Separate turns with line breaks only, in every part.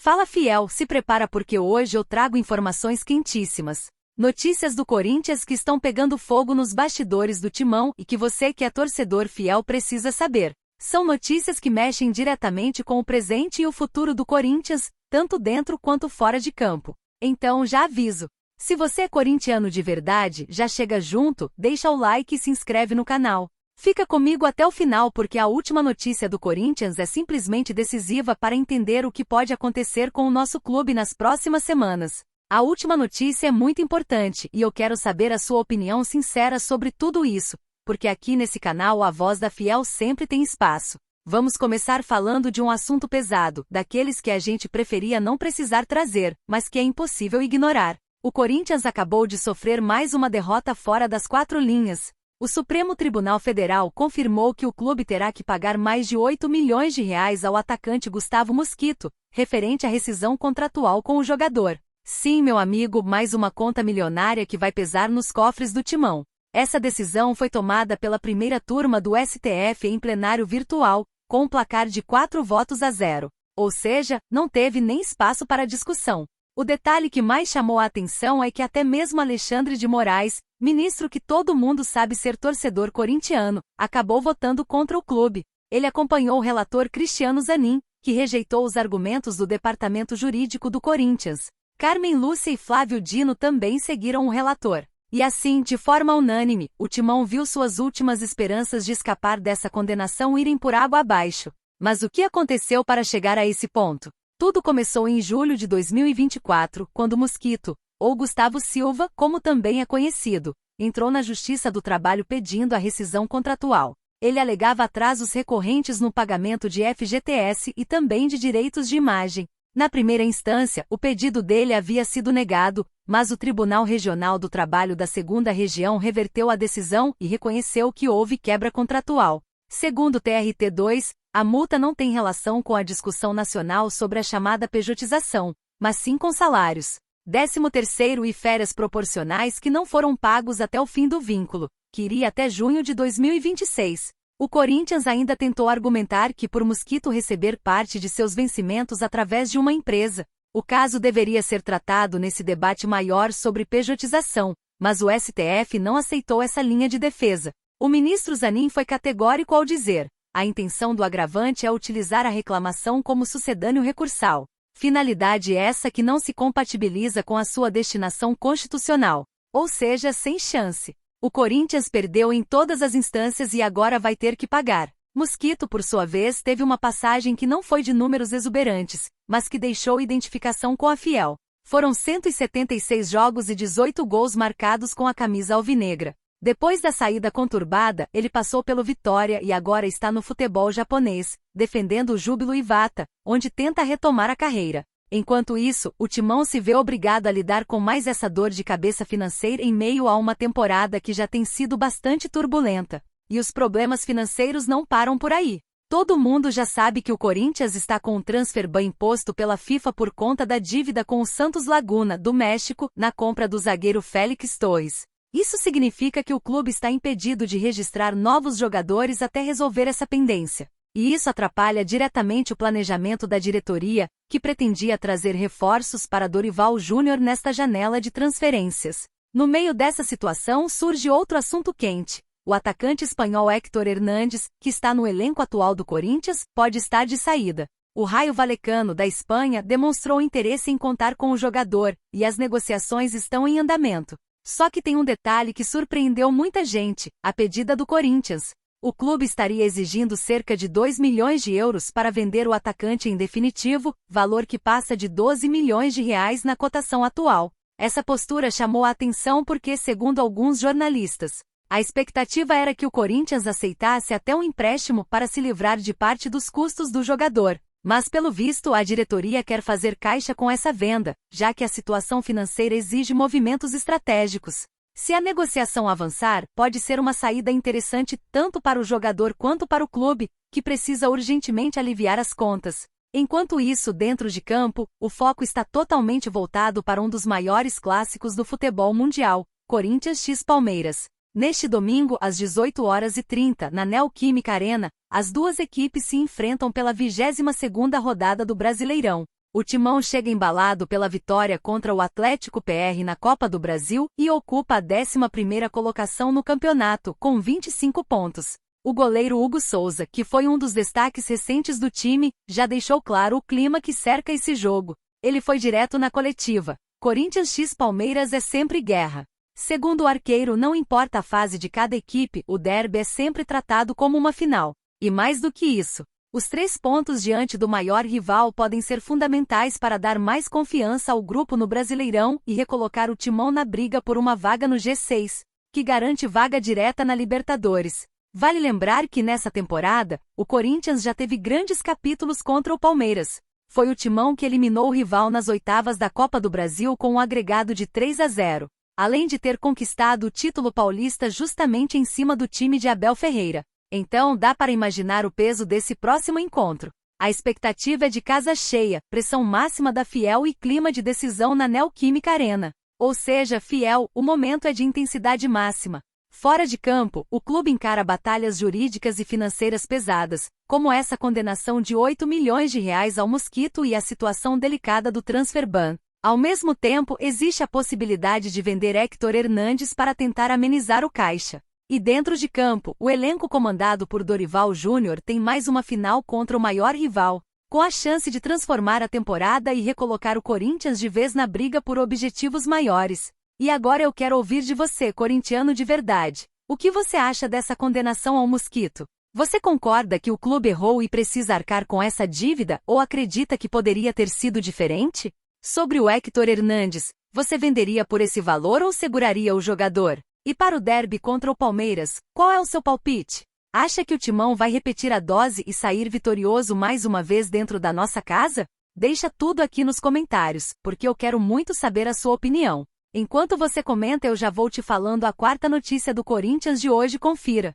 Fala fiel, se prepara porque hoje eu trago informações quentíssimas. Notícias do Corinthians que estão pegando fogo nos bastidores do Timão e que você que é torcedor fiel precisa saber. São notícias que mexem diretamente com o presente e o futuro do Corinthians, tanto dentro quanto fora de campo. Então já aviso. Se você é corintiano de verdade, já chega junto, deixa o like e se inscreve no canal. Fica comigo até o final porque a última notícia do Corinthians é simplesmente decisiva para entender o que pode acontecer com o nosso clube nas próximas semanas. A última notícia é muito importante e eu quero saber a sua opinião sincera sobre tudo isso, porque aqui nesse canal a voz da fiel sempre tem espaço. Vamos começar falando de um assunto pesado, daqueles que a gente preferia não precisar trazer, mas que é impossível ignorar. O Corinthians acabou de sofrer mais uma derrota fora das quatro linhas. O Supremo Tribunal Federal confirmou que o clube terá que pagar mais de 8 milhões de reais ao atacante Gustavo Mosquito, referente à rescisão contratual com o jogador. Sim, meu amigo, mais uma conta milionária que vai pesar nos cofres do Timão. Essa decisão foi tomada pela primeira turma do STF em plenário virtual, com um placar de 4-0. Ou seja, não teve nem espaço para discussão. O detalhe que mais chamou a atenção é que até mesmo Alexandre de Moraes, ministro que todo mundo sabe ser torcedor corintiano, acabou votando contra o clube. Ele acompanhou o relator Cristiano Zanin, que rejeitou os argumentos do departamento jurídico do Corinthians. Carmen Lúcia e Flávio Dino também seguiram o relator. E assim, de forma unânime, o Timão viu suas últimas esperanças de escapar dessa condenação irem por água abaixo. Mas o que aconteceu para chegar a esse ponto? Tudo começou em julho de 2024, quando Mosquito, ou Gustavo Silva, como também é conhecido, entrou na Justiça do Trabalho pedindo a rescisão contratual. Ele alegava atrasos recorrentes no pagamento de FGTS e também de direitos de imagem. Na primeira instância, o pedido dele havia sido negado, mas o Tribunal Regional do Trabalho da 2ª Região reverteu a decisão e reconheceu que houve quebra contratual. Segundo o TRT2, a multa não tem relação com a discussão nacional sobre a chamada pejotização, mas sim com salários, 13º e férias proporcionais que não foram pagos até o fim do vínculo, que iria até junho de 2026. O Corinthians ainda tentou argumentar que por Mosquito receber parte de seus vencimentos através de uma empresa, o caso deveria ser tratado nesse debate maior sobre pejotização, mas o STF não aceitou essa linha de defesa. O ministro Zanin foi categórico ao dizer: a intenção do agravante é utilizar a reclamação como sucedâneo recursal. Finalidade essa que não se compatibiliza com a sua destinação constitucional. Ou seja, sem chance. O Corinthians perdeu em todas as instâncias e agora vai ter que pagar. Mosquito, por sua vez, teve uma passagem que não foi de números exuberantes, mas que deixou identificação com a fiel. Foram 176 jogos e 18 gols marcados com a camisa alvinegra. Depois da saída conturbada, ele passou pelo Vitória e agora está no futebol japonês, defendendo o Júbilo Iwata, onde tenta retomar a carreira. Enquanto isso, o Timão se vê obrigado a lidar com mais essa dor de cabeça financeira em meio a uma temporada que já tem sido bastante turbulenta. E os problemas financeiros não param por aí. Todo mundo já sabe que o Corinthians está com um transfer ban imposto pela FIFA por conta da dívida com o Santos Laguna, do México, na compra do zagueiro Félix Torres. Isso significa que o clube está impedido de registrar novos jogadores até resolver essa pendência. E isso atrapalha diretamente o planejamento da diretoria, que pretendia trazer reforços para Dorival Júnior nesta janela de transferências. No meio dessa situação surge outro assunto quente. O atacante espanhol Héctor Hernández, que está no elenco atual do Corinthians, pode estar de saída. O Raio Vallecano da Espanha demonstrou interesse em contar com o jogador, e as negociações estão em andamento. Só que tem um detalhe que surpreendeu muita gente: a pedida do Corinthians. O clube estaria exigindo cerca de 2 milhões de euros para vender o atacante em definitivo, valor que passa de 12 milhões de reais na cotação atual. Essa postura chamou a atenção porque, segundo alguns jornalistas, a expectativa era que o Corinthians aceitasse até um empréstimo para se livrar de parte dos custos do jogador. Mas pelo visto a diretoria quer fazer caixa com essa venda, já que a situação financeira exige movimentos estratégicos. Se a negociação avançar, pode ser uma saída interessante tanto para o jogador quanto para o clube, que precisa urgentemente aliviar as contas. Enquanto isso, dentro de campo, o foco está totalmente voltado para um dos maiores clássicos do futebol mundial, Corinthians x Palmeiras. Neste domingo, às 18h30, na Neoquímica Arena, as duas equipes se enfrentam pela 22ª rodada do Brasileirão. O Timão chega embalado pela vitória contra o Atlético PR na Copa do Brasil e ocupa a 11ª colocação no campeonato, com 25 pontos. O goleiro Hugo Souza, que foi um dos destaques recentes do time, já deixou claro o clima que cerca esse jogo. Ele foi direto na coletiva: Corinthians x Palmeiras é sempre guerra. Segundo o arqueiro, não importa a fase de cada equipe, o derby é sempre tratado como uma final. E mais do que isso, os 3 pontos diante do maior rival podem ser fundamentais para dar mais confiança ao grupo no Brasileirão e recolocar o Timão na briga por uma vaga no G6, que garante vaga direta na Libertadores. Vale lembrar que nessa temporada, o Corinthians já teve grandes capítulos contra o Palmeiras. Foi o Timão que eliminou o rival nas oitavas da Copa do Brasil com um agregado de 3-0, além de ter conquistado o título paulista justamente em cima do time de Abel Ferreira. Então dá para imaginar o peso desse próximo encontro. A expectativa é de casa cheia, pressão máxima da Fiel e clima de decisão na Neoquímica Arena. Ou seja, Fiel, o momento é de intensidade máxima. Fora de campo, o clube encara batalhas jurídicas e financeiras pesadas, como essa condenação de 8 milhões de reais ao Mosquito e a situação delicada do transfer ban. Ao mesmo tempo, existe a possibilidade de vender Héctor Hernandes para tentar amenizar o caixa. E dentro de campo, o elenco comandado por Dorival Júnior tem mais uma final contra o maior rival, com a chance de transformar a temporada e recolocar o Corinthians de vez na briga por objetivos maiores. E agora eu quero ouvir de você, corintiano de verdade. O que você acha dessa condenação ao Mosquito? Você concorda que o clube errou e precisa arcar com essa dívida, ou acredita que poderia ter sido diferente? Sobre o Héctor Hernandes, você venderia por esse valor ou seguraria o jogador? E para o derby contra o Palmeiras, qual é o seu palpite? Acha que o Timão vai repetir a dose e sair vitorioso mais uma vez dentro da nossa casa? Deixa tudo aqui nos comentários, porque eu quero muito saber a sua opinião. Enquanto você comenta, eu já vou te falando a 4ª notícia do Corinthians de hoje, confira.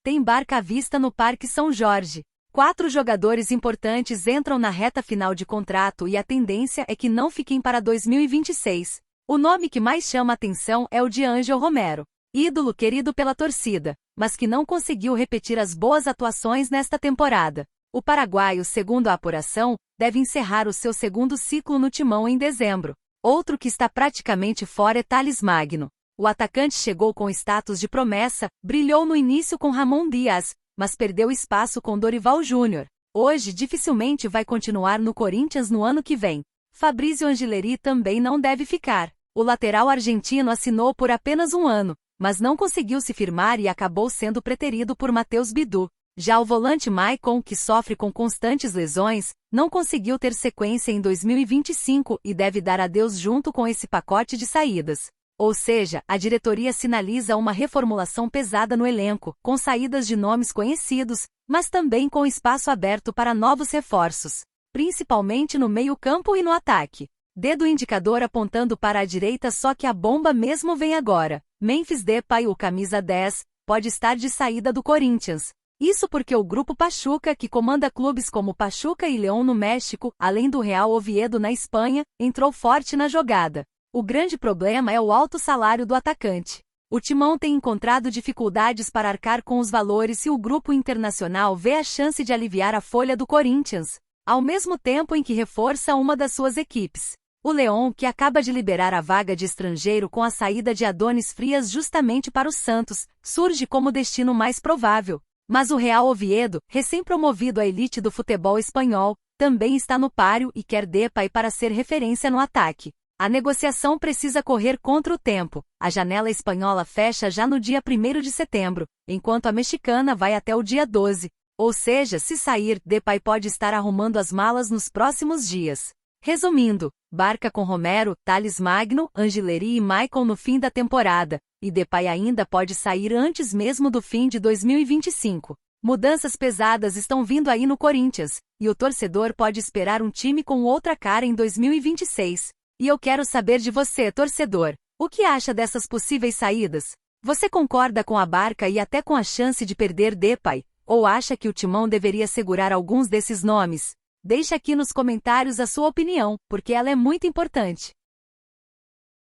Tem barca à vista no Parque São Jorge. 4 jogadores importantes entram na reta final de contrato e a tendência é que não fiquem para 2026. O nome que mais chama a atenção é o de Ângel Romero, ídolo querido pela torcida, mas que não conseguiu repetir as boas atuações nesta temporada. O paraguaio, segundo a apuração, deve encerrar o seu segundo ciclo no Timão em dezembro. Outro que está praticamente fora é Thales Magno. O atacante chegou com status de promessa, brilhou no início com Ramon Dias, mas perdeu espaço com Dorival Júnior. Hoje dificilmente vai continuar no Corinthians no ano que vem. Fabrício Angileri também não deve ficar. O lateral argentino assinou por apenas um ano, mas não conseguiu se firmar e acabou sendo preterido por Matheus Bidu. Já o volante Maicon, que sofre com constantes lesões, não conseguiu ter sequência em 2025 e deve dar adeus junto com esse pacote de saídas. Ou seja, a diretoria sinaliza uma reformulação pesada no elenco, com saídas de nomes conhecidos, mas também com espaço aberto para novos reforços, principalmente no meio-campo e no ataque. Dedo indicador apontando para a direita, só que a bomba mesmo vem agora. Memphis Depay, o camisa 10, pode estar de saída do Corinthians. Isso porque o grupo Pachuca, que comanda clubes como Pachuca e León no México, além do Real Oviedo na Espanha, entrou forte na jogada. O grande problema é o alto salário do atacante. O Timão tem encontrado dificuldades para arcar com os valores e o grupo internacional vê a chance de aliviar a folha do Corinthians, ao mesmo tempo em que reforça uma das suas equipes. O León, que acaba de liberar a vaga de estrangeiro com a saída de Adonis Frias justamente para o Santos, surge como destino mais provável. Mas o Real Oviedo, recém-promovido à elite do futebol espanhol, também está no páreo e quer Depay para ser referência no ataque. A negociação precisa correr contra o tempo. A janela espanhola fecha já no dia 1º de setembro, enquanto a mexicana vai até o dia 12. Ou seja, se sair, Depay pode estar arrumando as malas nos próximos dias. Resumindo, barca com Romero, Thales Magno, Angileri e Maicon no fim da temporada, e Depay ainda pode sair antes mesmo do fim de 2025. Mudanças pesadas estão vindo aí no Corinthians, e o torcedor pode esperar um time com outra cara em 2026. E eu quero saber de você, torcedor, o que acha dessas possíveis saídas? Você concorda com a barca e até com a chance de perder Depay, ou acha que o Timão deveria segurar alguns desses nomes? Deixe aqui nos comentários a sua opinião, porque ela é muito importante.